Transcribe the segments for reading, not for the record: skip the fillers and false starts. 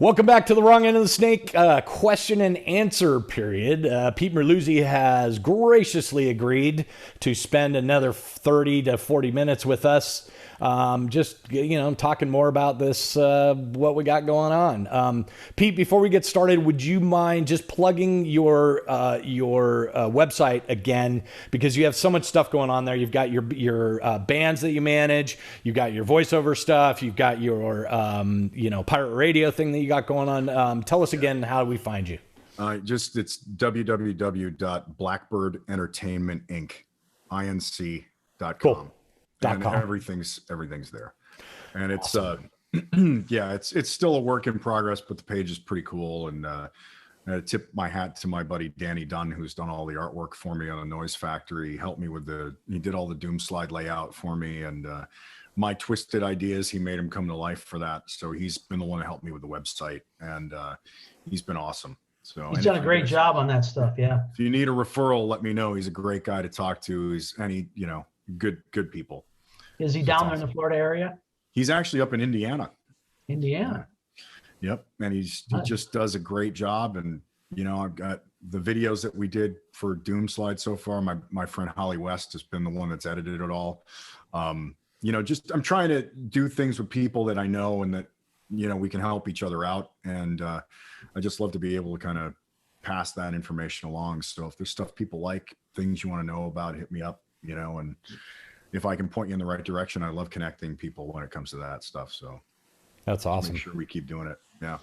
Welcome back to the wrong end of the snake question and answer period. Pete MERLUZZI has graciously agreed to spend another 30 to 40 minutes with us. Just, talking more about this, what we got going on. Pete, before we get started, would you mind just plugging your website again? Because you have so much stuff going on there. You've got your bands that you manage. You've got your voiceover stuff. You've got your, pirate radio thing that you got going on. Tell us again how we find you. It's www.blackbirdentertainmentinc.com. Cool. And everything's there, and it's awesome. It's still a work in progress, but the page is pretty cool. And I tip my hat to my buddy Danny Dunn, who's done all the artwork for me on the Noise Factory. He did all the Doom slide layout for me, and my twisted ideas, he made them come to life for that. So he's been the one to help me with the website, and he's been awesome. So he's done a great job on that stuff. Yeah. If you need a referral, let me know. He's a great guy to talk to. Good people. Is he down there in the Florida area? He's actually up in Indiana. Indiana. Yep. And he just does a great job. And, I've got the videos that we did for Doom Slide so far. My friend Holly West has been the one that's edited it all. I'm trying to do things with people that I know and that, we can help each other out. And I just love to be able to kind of pass that information along. So if there's stuff people like, things you want to know about, hit me up, and if I can point you in the right direction, I love connecting people when it comes to that stuff. So that's awesome. Make sure we keep doing it. Yeah.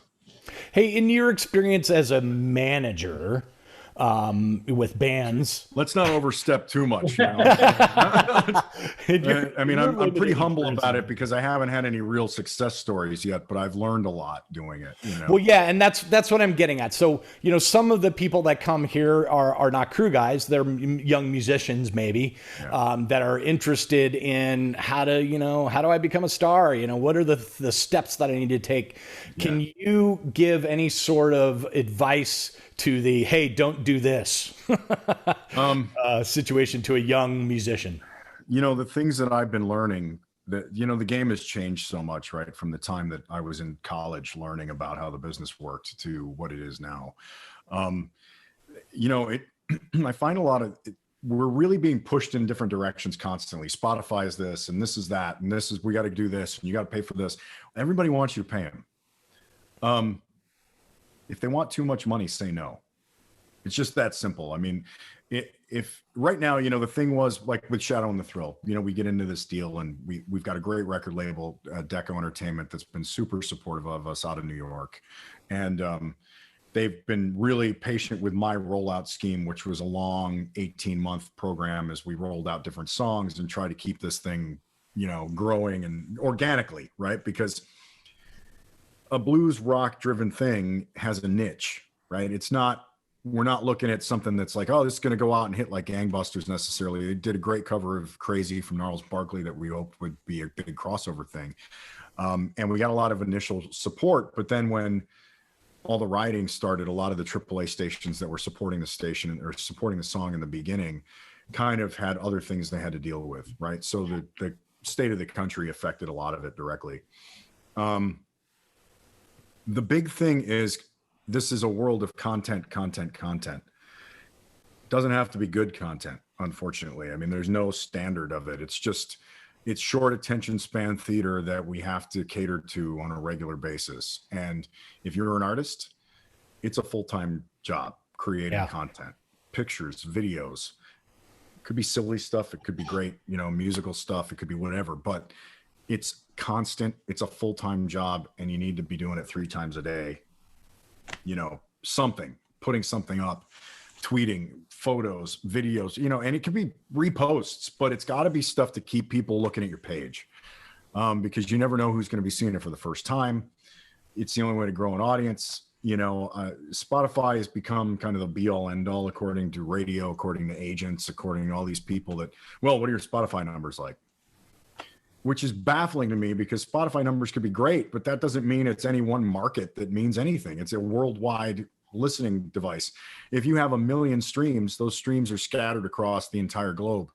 Hey, in your experience as a manager with bands, let's not overstep too much. I'm pretty humble about it because I haven't had any real success stories yet, but I've learned a lot doing it. Well, yeah, and that's what I'm getting at. So, some of the people that come here are not crew guys; they're young musicians, maybe, that are interested in how do I become a star? What are the steps that I need to take? Can you give any sort of advice to the, hey, don't do this situation to a young musician? The things that I've been learning, that, the game has changed so much, right? From the time that I was in college learning about how the business worked to what it is now. I find a lot of we're really being pushed in different directions constantly. Spotify is this, and this is that, and this is, we got to do this, and you got to pay for this. Everybody wants you to pay them. If they want too much money, say no. It's just that simple. I mean, if right now, the thing was like with Shadow and the Thrill, we get into this deal and we've got a great record label, Deco Entertainment, that's been super supportive of us out of New York. And they've been really patient with my rollout scheme, which was a long 18-month program as we rolled out different songs and try to keep this thing, growing and organically, right? Because a blues rock driven thing has a niche, right? We're not looking at something that's like, oh, this is going to go out and hit like gangbusters necessarily. They did a great cover of Crazy from Gnarls Barkley that we hoped would be a big crossover thing. And we got a lot of initial support, but then when all the rioting started, a lot of the AAA stations that were supporting the station or supporting the song in the beginning kind of had other things they had to deal with, right? So the state of the country affected a lot of it directly. The big thing is this is a world of content. Doesn't have to be good content, unfortunately. I mean, there's no standard of it. It's short attention span theater that we have to cater to on a regular basis. And if you're an artist, it's a full-time job creating content, pictures, videos. It could be silly stuff. It could be great, musical stuff. It could be whatever, but it's constant. It's a full-time job, and you need to be doing it 3 times a day. Putting something up, tweeting, photos, videos, and it can be reposts, but it's got to be stuff to keep people looking at your page, because you never know who's going to be seeing it for the first time. It's the only way to grow an audience. Spotify has become kind of the be-all, end-all, according to radio, according to agents, according to all these people that, well, what are your Spotify numbers like? Which is baffling to me because Spotify numbers could be great, but that doesn't mean it's any one market that means anything. It's a worldwide listening device. If you have 1 million streams, those streams are scattered across the entire globe.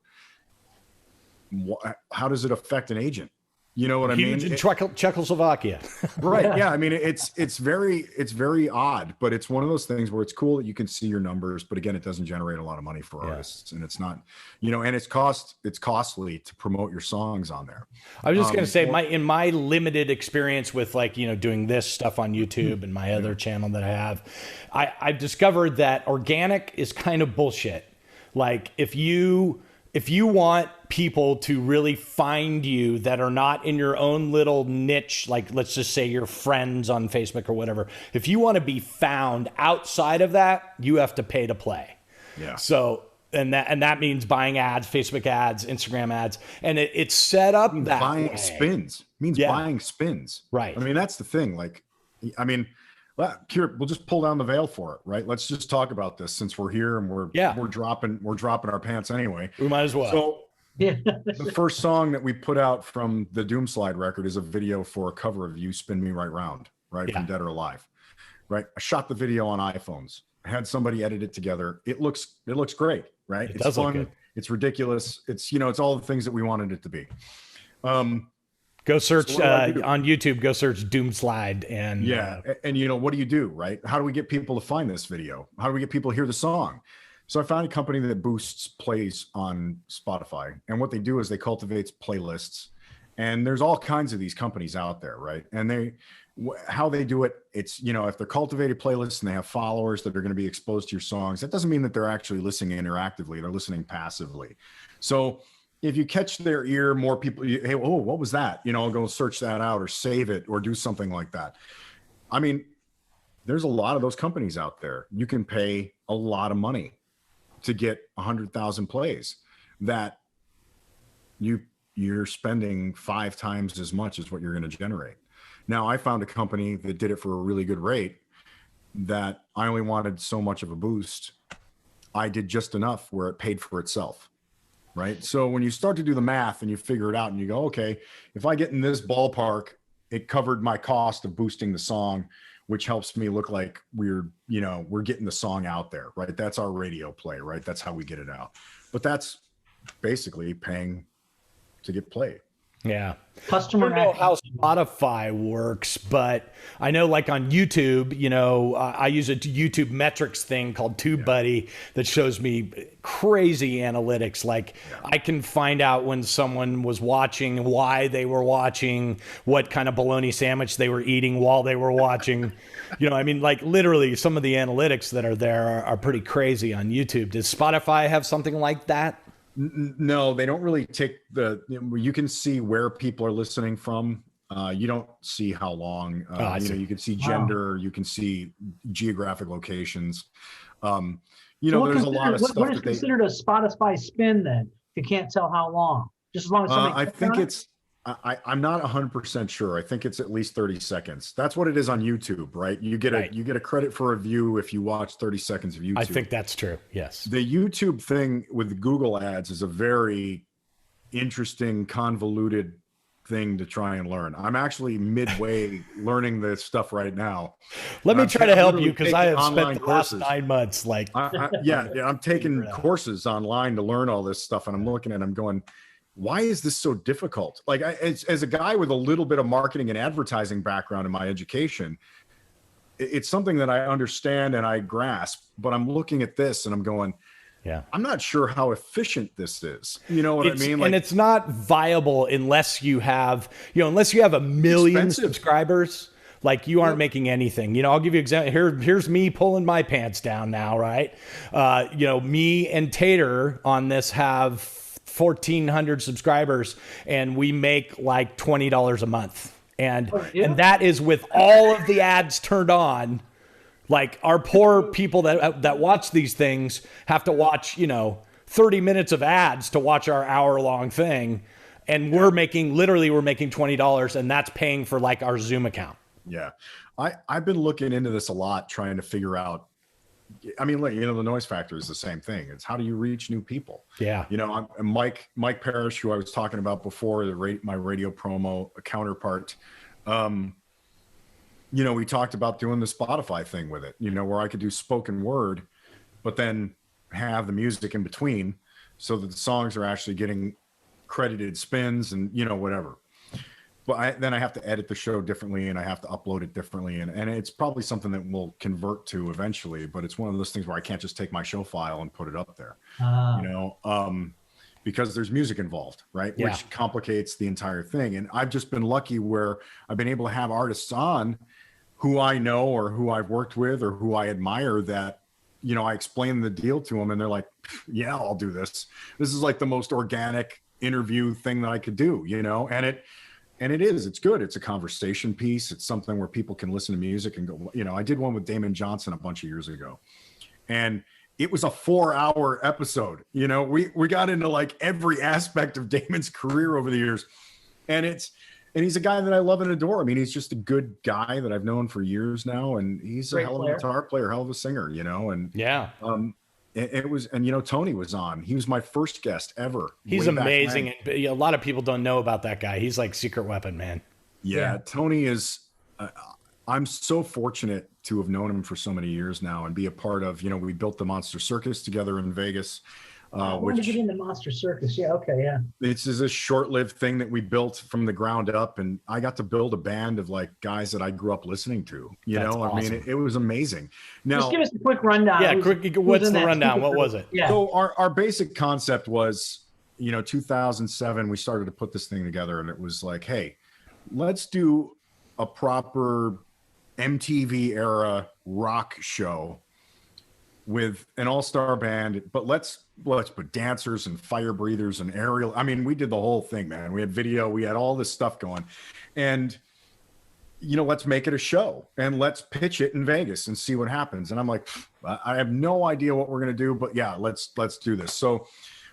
How does it affect an agent? You know what I mean? Huge in Czechoslovakia. Right. Yeah. I mean, it's very odd, but it's one of those things where it's cool that you can see your numbers, but again, it doesn't generate a lot of money for artists, and it's not, and it's costly to promote your songs on there. I was just going to say, in my limited experience with doing this stuff on YouTube and my other channel that I have, I've discovered that organic is kind of bullshit. Like if you want people to really find you that are not in your own little niche, like let's just say your friends on Facebook or whatever, if you want to be found outside of that, you have to pay to play. Yeah. So, and that means buying ads, Facebook ads, Instagram ads, and it's set up that buying way. spins. It means buying spins. Right. I mean, that's the thing. Like, I mean, we'll just pull down the veil for it, right? Let's just talk about this since we're here and we're dropping our pants anyway. We might as well. So the first song that we put out from the Doomslide record is a video for a cover of You Spin Me Right Round, right? From Dead or Alive, right? I shot the video on iPhones. I had somebody edit it together. It looks great, right? It's fun. It's ridiculous. It's, it's all the things that we wanted it to be. Go search on YouTube. Go search Doomslide and and what do you do, right? How do we get people to find this video? How do we get people to hear the song? So I found a company that boosts plays on Spotify, and what they do is they cultivate playlists, and there's all kinds of these companies out there, right? And how they do it, it's if they're cultivated playlists and they have followers that are going to be exposed to your songs, that doesn't mean that they're actually listening interactively. They're listening passively. So if you catch their ear, more people, hey, oh, what was that? I'll go search that out or save it or do something like that. I mean, there's a lot of those companies out there. You can pay a lot of money to get 100,000 plays that you're spending 5 times as much as what you're going to generate. Now, I found a company that did it for a really good rate that I only wanted so much of a boost. I did just enough where it paid for itself. Right. So when you start to do the math and you figure it out and you go, okay, if I get in this ballpark, it covered my cost of boosting the song, which helps me look like we're getting the song out there. Right. That's our radio play. Right. That's how we get it out. But that's basically paying to get played. Yeah. Customer, I don't know how Spotify works, but I know like on YouTube, I use a YouTube metrics thing called TubeBuddy that shows me crazy analytics. Like I can find out when someone was watching, why they were watching, what kind of bologna sandwich they were eating while they were watching. Like literally some of the analytics that are there are pretty crazy on YouTube. Does Spotify have something like that? No, they don't really take you can see where people are listening from. You don't see how long, you can see gender, you can see geographic locations. There's a lot of stuff. What is considered a Spotify spin then? If you can't tell how long, just as long as somebody. I think it's. I'm not 100% sure. I think it's at least 30 seconds. That's what it is on YouTube, right? You get a credit for a view if you watch 30 seconds of YouTube. I think that's true. Yes. The YouTube thing with Google ads is a very interesting, convoluted thing to try and learn. I'm actually midway learning this stuff right now. Let me try to help you because I have spent the last 9 months I'm taking courses online to learn all this stuff, and I'm looking at it, I'm going, why is this so difficult? Like as a guy with a little bit of marketing and advertising background in my education, it's something that I understand and I grasp, but I'm looking at this and I'm going, I'm not sure how efficient this is. You know what I mean? And it's not viable unless you have, unless you have 1 million subscribers, like you aren't making anything. I'll give you an example. Here's me pulling my pants down now, right? Me and Tater on this have 1,400 subscribers, and we make like $20 a month. And that is with all of the ads turned on. Like our poor people that watch these things have to watch, 30 minutes of ads to watch our hour-long thing. And we're making $20, and that's paying for like our Zoom account. Yeah. I've been looking into this a lot, trying to figure out, I mean, look, the noise factor is the same thing. It's how do you reach new people? Yeah. I'm Mike Parrish, who I was talking about before, my radio promo counterpart. We talked about doing the Spotify thing with it, where I could do spoken word, but then have the music in between so that the songs are actually getting credited spins and, whatever. but then I have to edit the show differently, and I have to upload it differently, and it's probably something that we'll convert to eventually. But it's one of those things where I can't just take my show file and put it up there, because there's music involved, right? Yeah. Which complicates the entire thing. And I've just been lucky where I've been able to have artists on who I know or who I've worked with or who I admire that, I explain the deal to them and they're like, yeah, I'll do this. This is like the most organic interview thing that I could do, and it's good. It's a conversation piece. It's something where people can listen to music and go, I did one with Damon Johnson a bunch of years ago, and it was a 4-hour episode. We got into like every aspect of Damon's career over the years, and he's a guy that I love and adore. I mean, he's just a good guy that I've known for years now, and he's a hell of a guitar player, hell of a singer, and yeah. Tony was on. He was my first guest ever. He's amazing. And a lot of people don't know about that guy. He's like secret weapon, man. Yeah. Tony is, I'm so fortunate to have known him for so many years now and be a part of, we built the Monster Circus together in Vegas. I wanted to get into Monster Circus. Yeah. Okay. Yeah. This is a short-lived thing that we built from the ground up, and I got to build a band of like guys that I grew up listening to. Awesome. I mean, it was amazing. Now, just give us a quick rundown. Yeah, what's the rundown? What was it? Yeah. So our basic concept was, 2007. We started to put this thing together, and it was like, hey, let's do a proper MTV era rock show with an all-star band, but let's put dancers and fire breathers and aerial. I mean, we did the whole thing, man. We had video, we had all this stuff going, and let's make it a show and let's pitch it in Vegas and see what happens. And I'm like, I have no idea what we're gonna do, but yeah, let's do this. So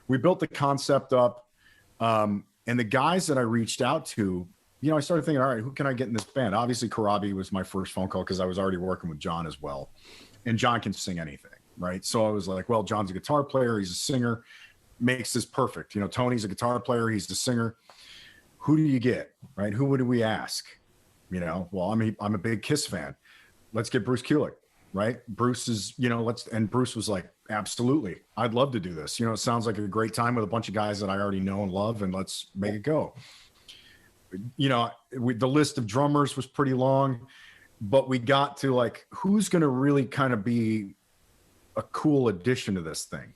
we built the concept up, and the guys that I reached out to, I started thinking, all right, who can I get in this band? Obviously, Karabi was my first phone call because I was already working with John as well, and John can sing anything. Right. So I was like, well, John's a guitar player. He's a singer. Makes this perfect. Tony's a guitar player. He's the singer. Who do you get? Right. Who would we ask? Well, I'm a big Kiss fan. Let's get Bruce Kulick. Right. Bruce is, and Bruce was like, absolutely. I'd love to do this. It sounds like a great time with a bunch of guys that I already know and love, and let's make it go. The list of drummers was pretty long, but we got to like, who's going to really kind of be a cool addition to this thing,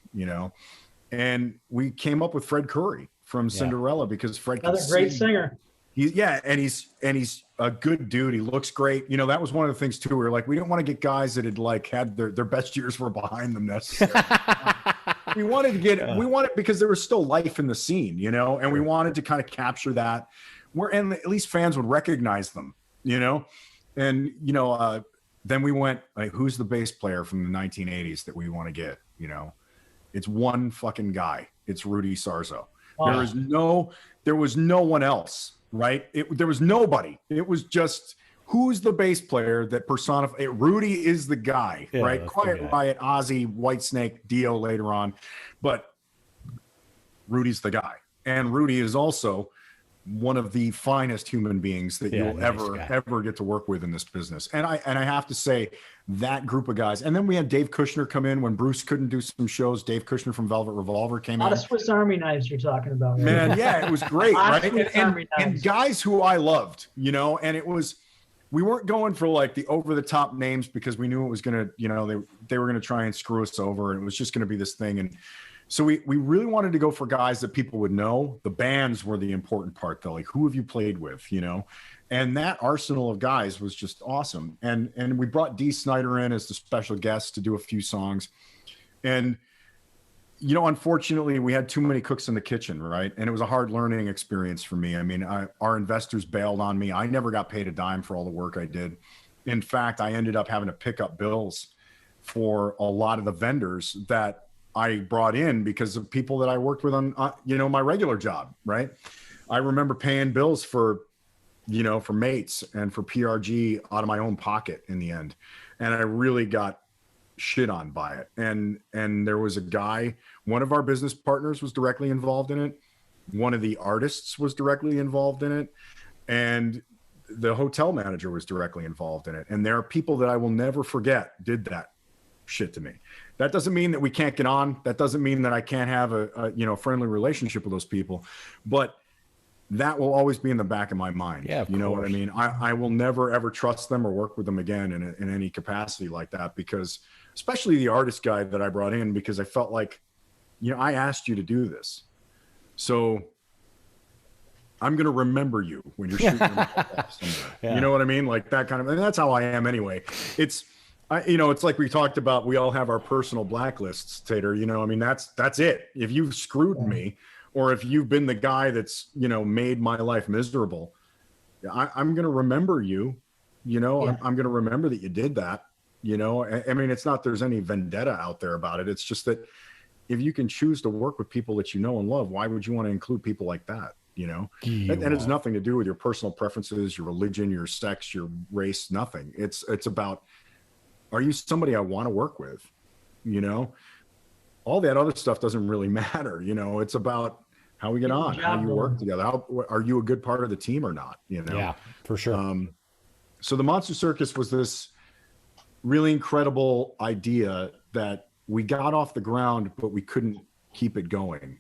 and we came up with Fred Curry from Cinderella because Fred, another great singer. He's a good dude. He looks great. That was one of the things too. We were like, we didn't want to get guys that had their best years were behind them necessarily. we wanted because there was still life in the scene, and we wanted to kind of capture that and at least fans would recognize them, and then we went like, who's the bass player from the 1980s that we want to get? It's one fucking guy. It's Rudy Sarzo. Wow. There was no one else, right? There was nobody. It was just, who's the bass player that personifies? Rudy is the guy, right? Quiet Riot, Ozzy, Whitesnake, Dio later on, but Rudy's the guy. And Rudy is also one of the finest human beings that you'll ever get to work with in this business. And I have to say, that group of guys. And then we had Dave Kushner come in when Bruce couldn't do some shows. Dave Kushner from Velvet Revolver came in. A lot of Swiss Army knives you're talking about. Right? Man, yeah, it was great, right? And guys who I loved, and it was, we weren't going for like the over the top names because we knew it was going to, they were going to try and screw us over, and it was just going to be this thing. And so we really wanted to go for guys that people would know. The bands were the important part, though. Like, who have you played with, And that arsenal of guys was just awesome. And we brought Dee Snider in as the special guest to do a few songs. And, unfortunately, we had too many cooks in the kitchen, right? And it was a hard learning experience for me. I mean, our investors bailed on me. I never got paid a dime for all the work I did. In fact, I ended up having to pick up bills for a lot of the vendors that I brought in because of people that I worked with on, my regular job, right? I remember paying bills for mates and for PRG out of my own pocket in the end. And I really got shit on by it. And there was a guy, one of our business partners was directly involved in it. One of the artists was directly involved in it. And the hotel manager was directly involved in it. And there are people that I will never forget did that shit to me. That doesn't mean that we can't get on. That doesn't mean that I can't have a friendly relationship with those people. But that will always be in the back of my mind. Yeah, you know what I mean? I will never ever trust them or work with them again in any capacity like that, because especially the artist guy that I brought in, because I felt like, you know, I asked you to do this. So I'm going to remember you when you're shooting off somewhere. Yeah. You know what I mean? Like that kind of, and that's how I am anyway. It's, you know, it's like we talked about, we all have our personal blacklists, Tater, you know, I mean, that's it. If you've screwed me, or if you've been the guy that's, you know, made my life miserable, I'm going to remember you, you know, I'm going to remember that you did that, you know. I mean, it's not, there's any vendetta out there about it. It's just that if you can choose to work with people that you know and love, why would you want to include people like that? You know, and it has nothing to do with your personal preferences, your religion, your sex, your race, nothing. It's about, are you somebody I want to work with? You know, all that other stuff doesn't really matter. You know, it's about how we get on, how you work together. How, are you a good part of the team or not? You know? Yeah, for sure. So the Monster Circus was this really incredible idea that we got off the ground, but we couldn't keep it going.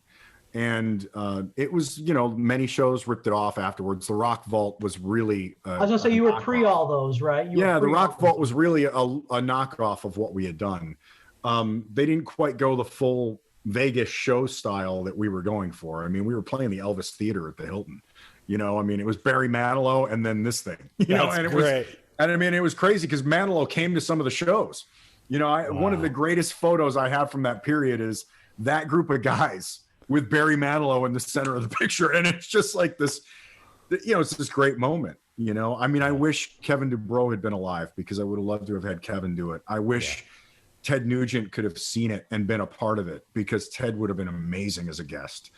And it was, you know, many shows ripped it off afterwards. The Rock Vault was really I was gonna say you were pre all those, right? Yeah, the Rock Vault was really a knockoff of what we had done. They didn't quite go the full Vegas show style that we were going for. I mean, we were playing the Elvis Theater at the Hilton. You know, I mean, it was Barry Manilow and then this thing. You know, and it was, and I mean, it was crazy because Manilow came to some of the shows. You know, one of the greatest photos I have from that period is that group of guys with Barry Manilow in the center of the picture, and it's just like this. You know, it's this great moment. You know, I mean, I wish Kevin Dubrow had been alive, because I would have loved to have had Kevin do it. I wish Ted Nugent could have seen it and been a part of it, because Ted would have been amazing as a guest.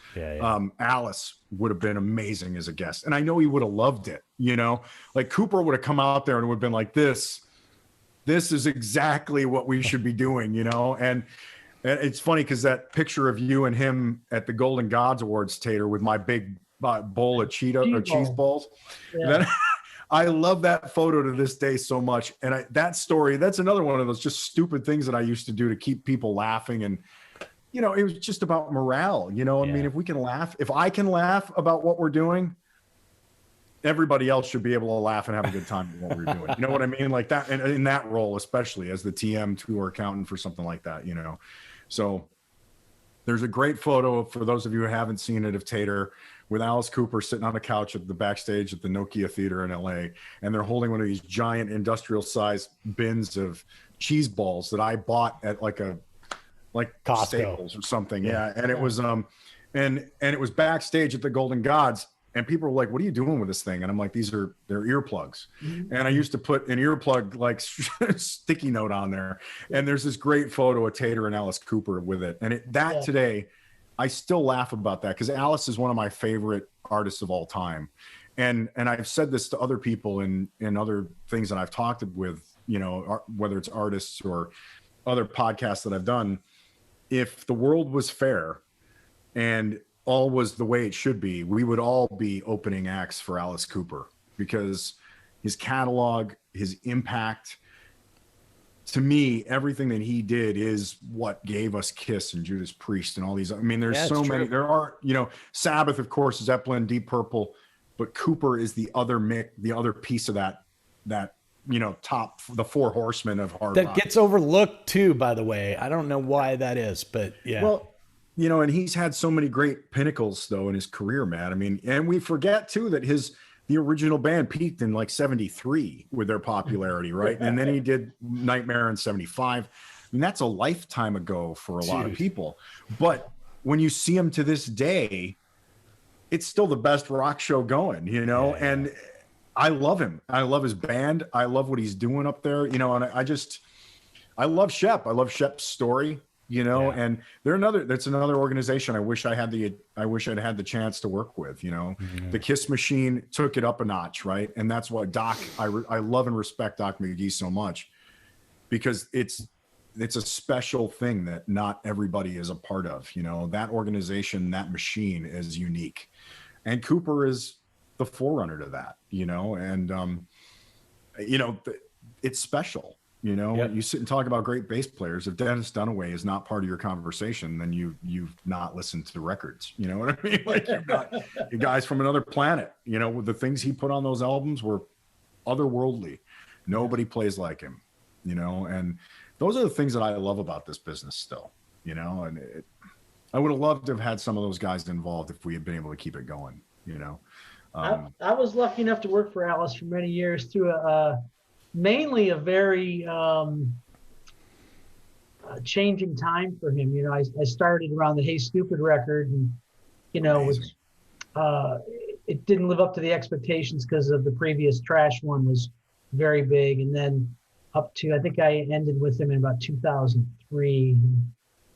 Alice would have been amazing as a guest. And I know he would have loved it, you know, like Cooper would have come out there and would have been like, this is exactly what we should be doing, you know? And it's funny because that picture of you and him at the Golden Gods Awards, Tater, with my big bowl of cheese balls, that, I love that photo to this day so much. And that story, that's another one of those just stupid things that I used to do to keep people laughing. And, you know, it was just about morale. You know, I mean, if we can laugh, if I can laugh about what we're doing, everybody else should be able to laugh and have a good time with what we're doing. You know what I mean? Like that, and in that role, especially as the TM tour accountant for something like that, you know. So there's a great photo, for those of you who haven't seen it, of Tater with Alice Cooper sitting on a couch at the backstage at the Nokia Theater in LA. And they're holding one of these giant industrial sized bins of cheese balls that I bought at like Costco. Staples or something. Yeah. And it was, and it was backstage at the Golden Gods. And people were like, what are you doing with this thing? And I'm like, they're earplugs. And I used to put an earplug, like sticky note on there. And there's this great photo of Tater and Alice Cooper with it. And today, I still laugh about that, because Alice is one of my favorite artists of all time. And I've said this to other people in other things that I've talked with, you know, whether it's artists or other podcasts that I've done. If the world was fair and all was the way it should be, we would all be opening acts for Alice Cooper, because his catalog, his impact, to me, everything that he did is what gave us Kiss and Judas Priest and all these. I mean, there's so many. There are, you know, Sabbath, of course, Zeppelin, Deep Purple, but Cooper is the other piece of that, you know, the four horsemen of hard rock. That gets overlooked too, by the way. I don't know why that is, but yeah. Well, you know, and he's had so many great pinnacles though in his career, man. I mean, and we forget too that the original band peaked in like 73 with their popularity, right? And then he did Nightmare in 75. And that's a lifetime ago for a lot of people. But when you see him to this day, it's still the best rock show going, you know? Yeah. And I love him. I love his band. I love what he's doing up there, you know, and I love Shep. I love Shep's story. You know, and that's another organization I wish I'd had the chance to work with, you know. The Kiss Machine took it up a notch, right? And that's why I love and respect Doc McGee so much, because it's a special thing that not everybody is a part of, you know. That organization, that machine is unique. And Cooper is the forerunner to that, you know, and you know, it's special. You know, Yep. you sit and talk about great bass players. If Dennis Dunaway is not part of your conversation, then you've not listened to the records. You know what I mean? Like, you've got you guys from another planet. You know, the things he put on those albums were otherworldly. Nobody plays like him. You know, and those are the things that I love about this business still. You know, and I would have loved to have had some of those guys involved if we had been able to keep it going. You know, I was lucky enough to work for Alice for many years through mainly a very changing time for him. You know, I started around the Hey Stupid record, and you know, it didn't live up to the expectations because of the previous Trash one was very big, and then up to, I think I ended with him in about 2003.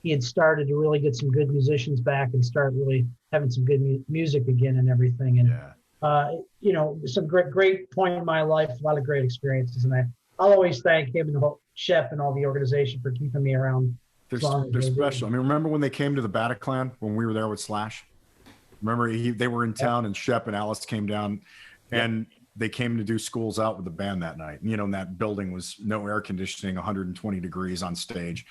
He had started to really get some good musicians back and start really having some good music again and everything. And you know, some great point in my life, a lot of great experiences, and I'll always thank him and the whole Shep and all the organization for keeping me around. they're special. I mean, remember when they came to the Bataclan when we were there with Slash? Remember they were in town and Shep and Alice came down, and they came to do Schools Out with the band that night. You know, and that building was no air conditioning, 120 degrees on stage.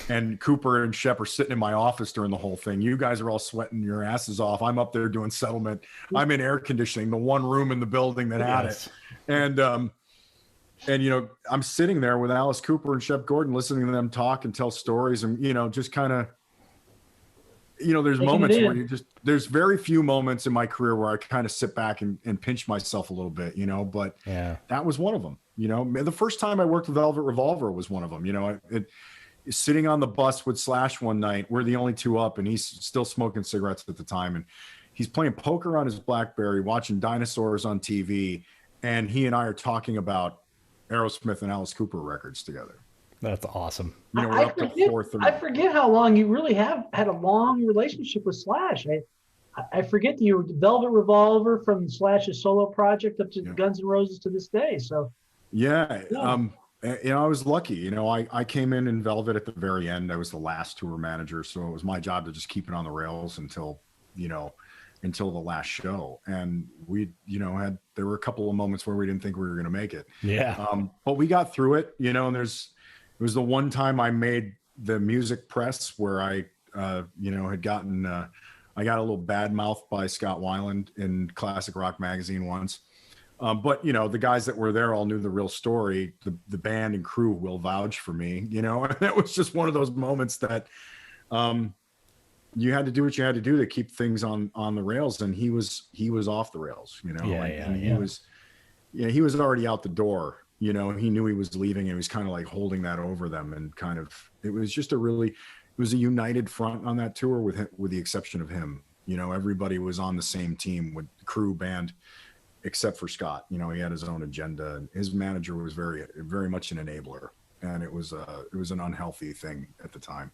And Cooper and Shep are sitting in my office during the whole thing. You guys are all sweating your asses off. I'm up there doing settlement. I'm in air conditioning, the one room in the building that had it. And, you know, I'm sitting there with Alice Cooper and Shep Gordon, listening to them talk and tell stories, and, you know, just kind of, you know, there's moments where there's very few moments in my career where I kind of sit back and pinch myself a little bit, you know, but that was one of them. You know, the first time I worked with Velvet Revolver was one of them. You know, sitting on the bus with Slash one night, we're the only two up, and he's still smoking cigarettes at the time, and he's playing poker on his BlackBerry, watching dinosaurs on TV, and he and I are talking about Aerosmith and Alice Cooper records together. That's awesome. You know, we're up to 4:30. I forget how long you really have had a long relationship with Slash. I forget that you were Velvet Revolver from Slash's solo project up to Guns N' Roses to this day. So you know, I was lucky. You know, I came in Velvet at the very end. I was the last tour manager, so it was my job to just keep it on the rails until the last show. And we, you know, there were a couple of moments where we didn't think we were going to make it. But we got through it, you know, and it was the one time I made the music press where I, you know, had gotten, I got a little bad mouthed by Scott Weiland in Classic Rock magazine once. But, you know, the guys that were there all knew the real story. The band and crew will vouch for me, you know, and it was just one of those moments that you had to do what you had to do to keep things on the rails. And he was off the rails, you know, he was already out the door. You know, he knew he was leaving, and he was kind of like holding that over them, and kind of, it was just it was a united front on that tour with the exception of him. You know, everybody was on the same team with crew, band, except for Scott. You know, he had his own agenda, and his manager was very, very much an enabler, and it was an unhealthy thing at the time.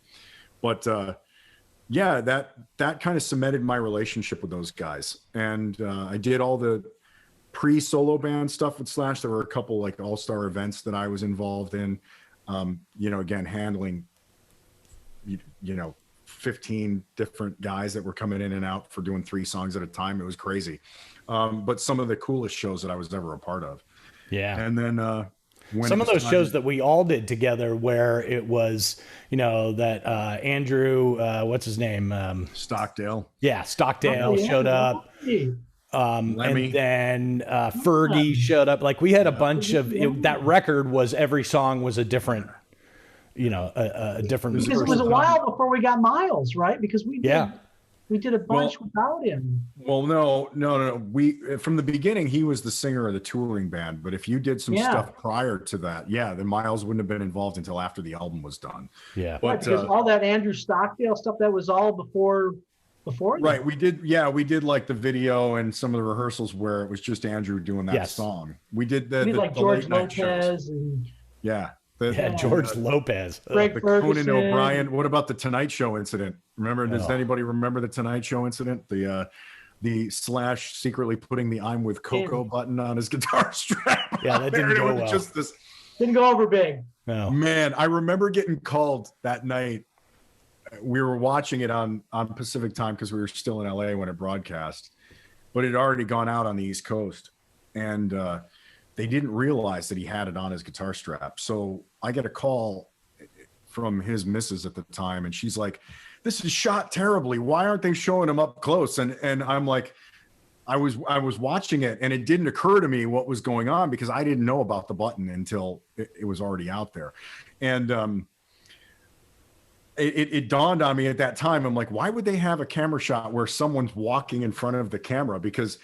But that kind of cemented my relationship with those guys, and I did all the pre-solo band stuff with Slash. There were a couple like all-star events that I was involved in, you know, again, handling, you know, 15 different guys that were coming in and out for doing 3 songs at a time. It was crazy. But some of the coolest shows that I was ever a part of. Yeah. And then, some of those shows that we all did together where it was, you know, that Andrew, what's his name? Stockdale. Yeah, Stockdale showed up. And then Fergie showed up. Like, we had a bunch of that record was every song was a different, you know, a different. Because it was a while before we got Miles, right? Because we did a bunch without him. Well, no. We from the beginning he was the singer of the touring band. But if you did some stuff prior to that, then Miles wouldn't have been involved until after the album was done. Yeah, but because all that Andrew Stockdale stuff, that was all before. Right, we did like the video and some of the rehearsals where it was just Andrew doing that song. We did the George Lopez and George Lopez, Greg Ferguson. Conan O'Brien. What about the Tonight Show incident? Remember? Does anybody remember the Tonight Show incident? The Slash secretly putting the "I'm with Coco" button on his guitar strap. Yeah, that didn't go well. Didn't go over big. No, man, I remember getting called that night. We were watching it on Pacific time because we were still in LA when it broadcast, but it had already gone out on the East Coast, and they didn't realize that he had it on his guitar strap. So I get a call from his missus at the time, and she's like, "This is shot terribly. Why aren't they showing him up close?" And I'm like, I was watching it, and it didn't occur to me what was going on because I didn't know about the button until it was already out there. And it dawned on me at that time. I'm like, why would they have a camera shot where someone's walking in front of the camera? Because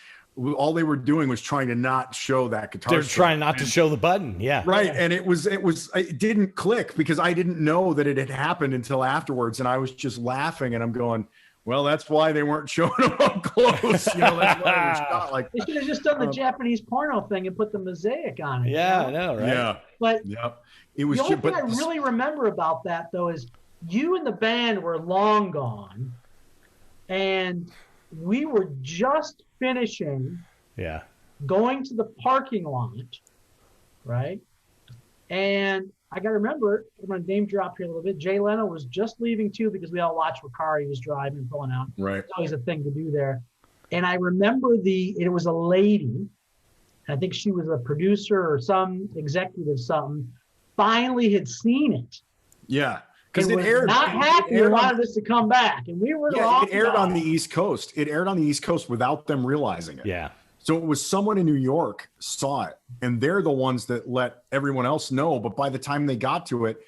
all they were doing was trying to not show that guitar. They're trying not to show the button. Yeah. Right. And it didn't click because I didn't know that it had happened until afterwards. And I was just laughing, and I'm going, well, that's why they weren't showing them up close. That's why it was shot like that. They should have just done the Japanese porno thing and put the mosaic on it. Yeah, I know, right? Yeah. But it was the only thing I really remember about that, though, is you and the band were long gone, and we were just finishing going to the parking lot, right? And I got to remember, I'm going to name drop here a little bit. Jay Leno was just leaving too because we all watched what car he was driving and pulling out. Right. It's always a thing to do there. And I remember it was a lady, I think she was a producer or some executive something, finally had seen it. Yeah. Because it aired. Not happy and wanted us to come back. And we were it aired on the East Coast. It aired on the East Coast without them realizing it. Yeah. So it was someone in New York saw it, and they're the ones that let everyone else know. But by the time they got to it,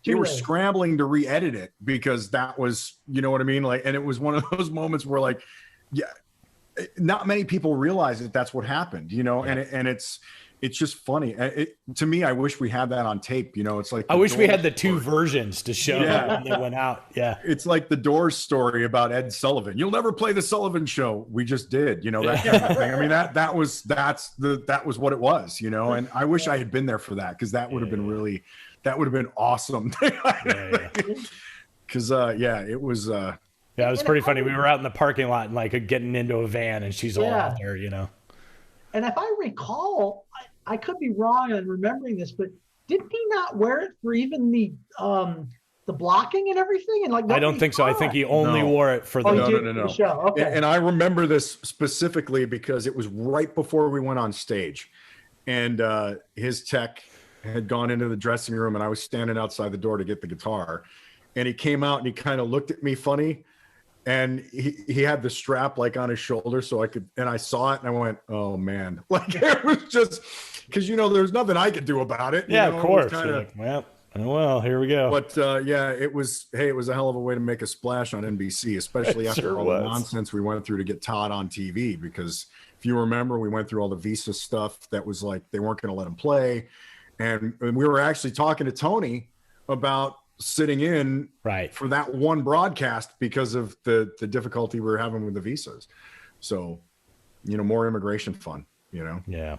they were scrambling to re-edit it because that was, you know what I mean? Like, and it was one of those moments where, like, not many people realize that that's what happened, and it's just funny. To me, I wish we had that on tape. It's like I wish we had the two versions to show when they went out. Yeah, it's like the Doors story about Ed Sullivan. You'll never play the Sullivan Show. We just did, that kind of thing. I mean, that was what it was, And I wish I had been there for that because that would have been that would have been awesome. Because it was. Yeah, it was pretty funny. We were out in the parking lot and like getting into a van, and she's all out there, And if I recall, I could be wrong on remembering this, but didn't he not wear it for even the blocking and everything? And like, I don't think so. I think he only wore it for the no. show. Okay. And I remember this specifically because it was right before we went on stage, and his tech had gone into the dressing room, and I was standing outside the door to get the guitar, and he came out and he kind of looked at me funny. And he had the strap like on his shoulder, so I saw it and I went, oh man, like it was just because there's nothing I could do about it. Yeah, of course. Well, here we go. But it was a hell of a way to make a splash on NBC, especially after all the nonsense we went through to get Todd on TV. Because if you remember, we went through all the Visa stuff that was like they weren't going to let him play, and we were actually talking to Tony about sitting in for that one broadcast because of the difficulty we were having with the visas. So, more immigration fun, Yeah,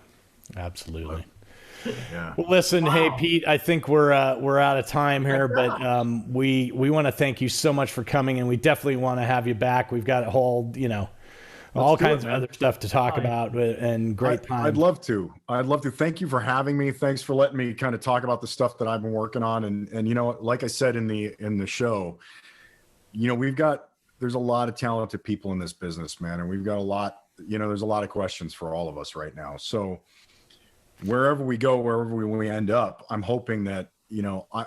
absolutely. Yeah. Well, listen, hey, Pete, I think we're out of time here, but we want to thank you so much for coming, and we definitely want to have you back. We've got a whole, all kinds of other stuff to talk about, and great time. I'd love to. Thank you for having me. Thanks for letting me kind of talk about the stuff that I've been working on. And like I said in the show, there's a lot of talented people in this business, man. And we've got a lot, there's a lot of questions for all of us right now. So wherever we go, wherever we end up, I'm hoping that,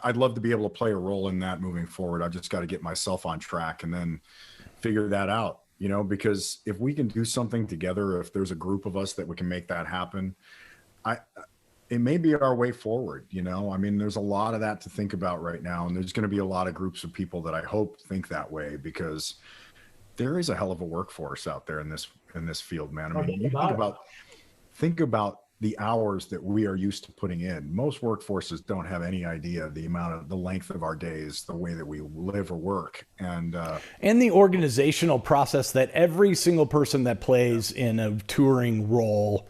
I'd love to be able to play a role in that moving forward. I've just got to get myself on track and then figure that out. Because if we can do something together, if there's a group of us that we can make that happen, it may be our way forward. I mean, there's a lot of that to think about right now. And there's going to be a lot of groups of people that I hope think that way, because there is a hell of a workforce out there in this field, man. I mean, you think about the hours that we are used to putting in. Most workforces don't have any idea the length of our days, the way that we live or work, and the organizational process that every single person that plays in a touring role,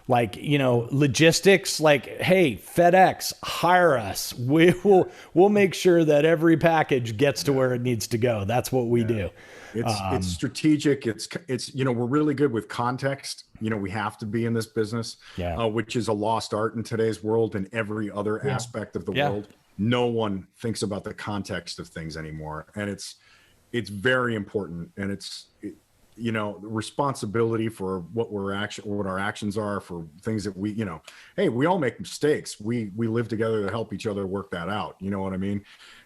like, logistics, like, hey, FedEx, hire us. We'll make sure that every package gets to where it needs to go. That's what we do. It's strategic. It's we're really good with context. We have to be in this business, which is a lost art in today's world and every other aspect of the world. No one thinks about the context of things anymore, and it's very important. And you know, responsibility for what our actions are, for things that we, you know, hey, we all make mistakes. We live together to help each other work that out. You know what I mean?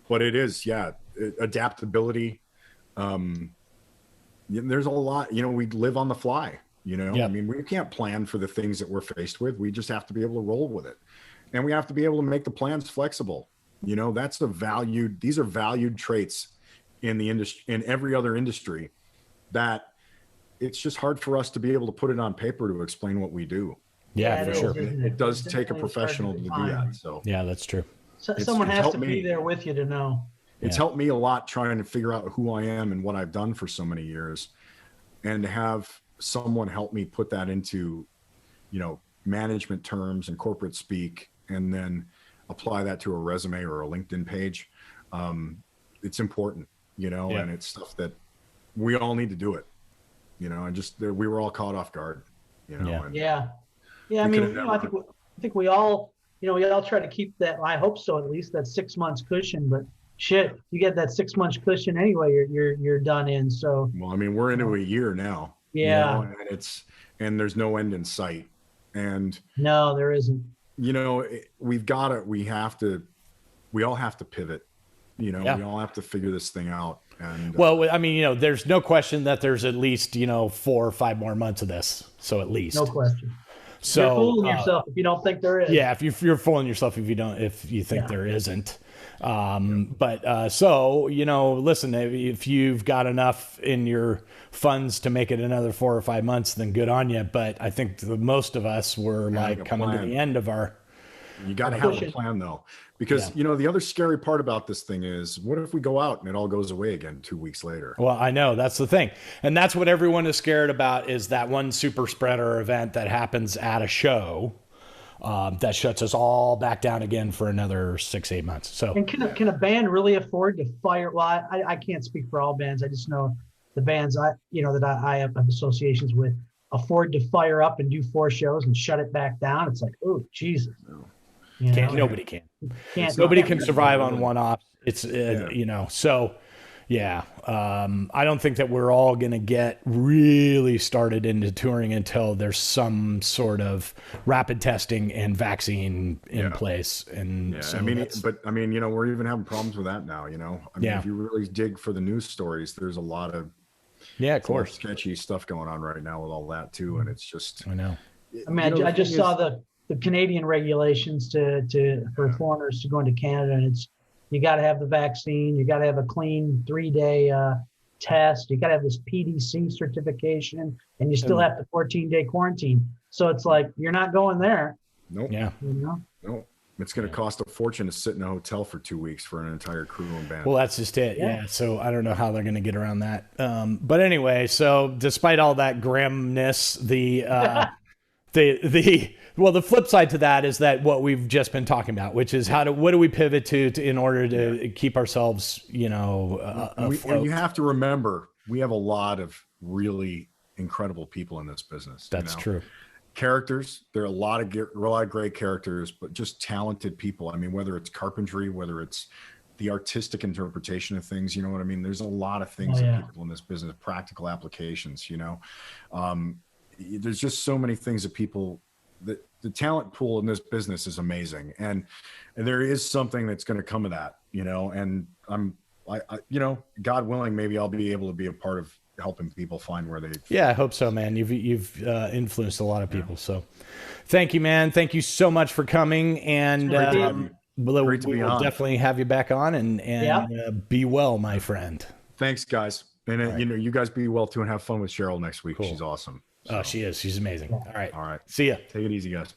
But it is, adaptability. There's a lot, you know, we live on the fly, you know. I mean, we can't plan for the things that we're faced with. We just have to be able to roll with it. And we have to be able to make the plans flexible. You know, these are valued traits in the industry, in every other industry, that it's just hard for us to be able to put it on paper to explain what we do. Yeah, for sure. It does take a professional to do that. So yeah, that's true. So someone has to be there with you to know. It's helped me a lot trying to figure out who I am and what I've done for so many years, and to have someone help me put that into, you know, management terms and corporate speak, and then apply that to a resume or a LinkedIn page. It's important, you know, and it's stuff that we all need to do it, you know, and just, we were all caught off guard, you know. I mean, you know, I think we all, you know, we all try to keep that, I hope so, at least that 6 months cushion, but shit, you get that 6 months cushion anyway, you're done in. So, well, I mean, we're into a year now. Yeah. You know, and there's no end in sight. And no, there isn't. You know, we all have to pivot, you know, we all have to figure this thing out. And well, I mean, you know, there's no question that there's at least, you know, 4 or 5 more months of this. So at least. No question. So you're fooling yourself if you don't think there is. Yeah, if you're fooling yourself if you think there isn't. So, you know, listen, if you've got enough in your funds to make it another 4 or 5 months, then good on you. But I think most of us were like coming to the end of our. You got to have a plan, though, because, you know, the other scary part about this thing is, what if we go out and it all goes away again 2 weeks later? Well, I know that's the thing. And that's what everyone is scared about, is that one super spreader event that happens at a show that shuts us all back down again for another 6-8 months. So, and can a band really afford to fire? Well, I can't speak for all bands. I just know the bands that I have associations with afford to fire up and do 4 shows and shut it back down. It's like, oh, Jesus. Nobody can. Nobody can survive on one op. It's you know, so I don't think that we're all going to get really started into touring until there's some sort of rapid testing and vaccine in place. And so I mean, you know, we're even having problems with that now, you know. I mean, if you really dig for the news stories, there's a lot of of course sketchy stuff going on right now with all that too, and it's just, I know. I mean, you know, I just saw the Canadian regulations for foreigners to go into Canada, and it's, you got to have the vaccine, you got to have a clean 3-day test, you got to have this PDC certification, and you still have to 14-day quarantine. So it's like, you're not going there. Nope. Yeah. You know? Nope. It's going to cost a fortune to sit in a hotel for 2 weeks for an entire crew and band. Well, that's just it. Yeah. So I don't know how they're going to get around that. But anyway, so despite all that grimness, the flip side to that is that what we've just been talking about, which is what do we pivot to in order to keep ourselves, you know, afloat. You have to remember, we have a lot of really incredible people in this business. That's true. Characters, there are a lot of great characters, but just talented people. I mean, whether it's carpentry, whether it's the artistic interpretation of things, you know what I mean? There's a lot of things that people in this business, practical applications, you know. There's just so many things that people, the talent pool in this business is amazing. And there is something that's going to come of that, you know, and I you know, God willing, maybe I'll be able to be a part of helping people find where they. Yeah, I hope so, man. You've influenced a lot of people. So thank you, man. Thank you so much for coming. And we'll definitely have you back on and be well, my friend. Thanks, guys. And you know, you guys be well too, and have fun with Cheryl next week. Cool. She's awesome. Oh, she is. She's amazing. All right. All right. See ya. Take it easy, guys.